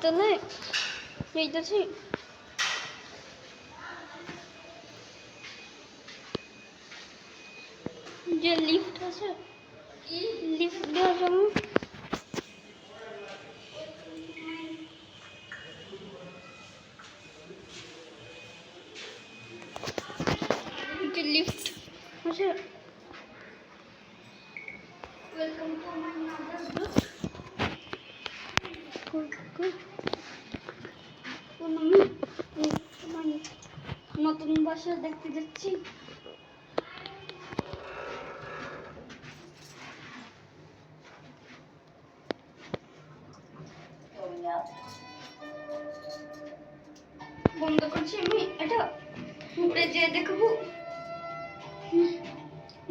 চারতলায় এইটাছে যে লিফট আছে, লিফট দেওয়ার জন্য যে লিফট আছে। Welcome to my mother's blog. আমি নতুন বাসা দেখতে যাচ্ছি। বন্ধ করছি আমি, এটা উপরে যেয়ে দেখবো,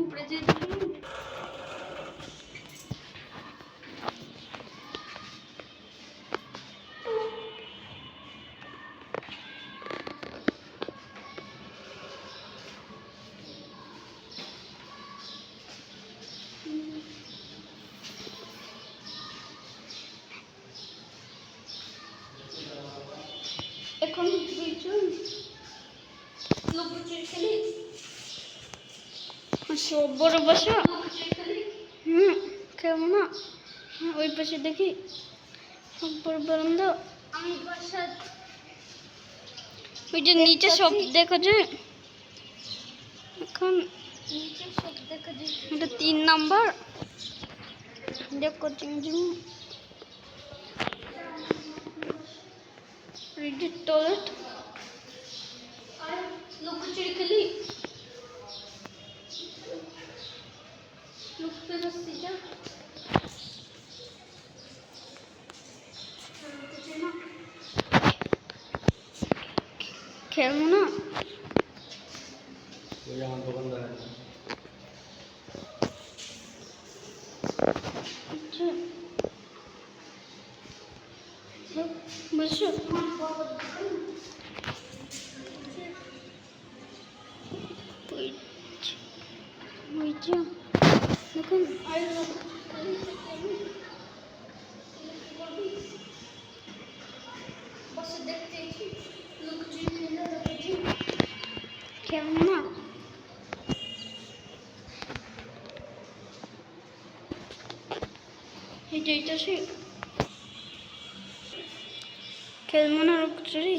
উপরে যেয়ে দেখবো। এখন দুইজন লুকোচুরি খেলি, সব বড় বাসা। কেমন না, ওই পাশে দেখি সব বড় বারান্দা। আমি বাসা ওই যে নিচে সব দেখা যায়, এখন নিচে সব দেখা যায়। এটা 3 নাম্বার দেখো টয়লেট আর লুকোচুরি খেলি। লুকতে যাচ্ছি যা খেলবো না। বসো দেখুন কেমন না, এইটা সে খেলবো না লুকোচুরি।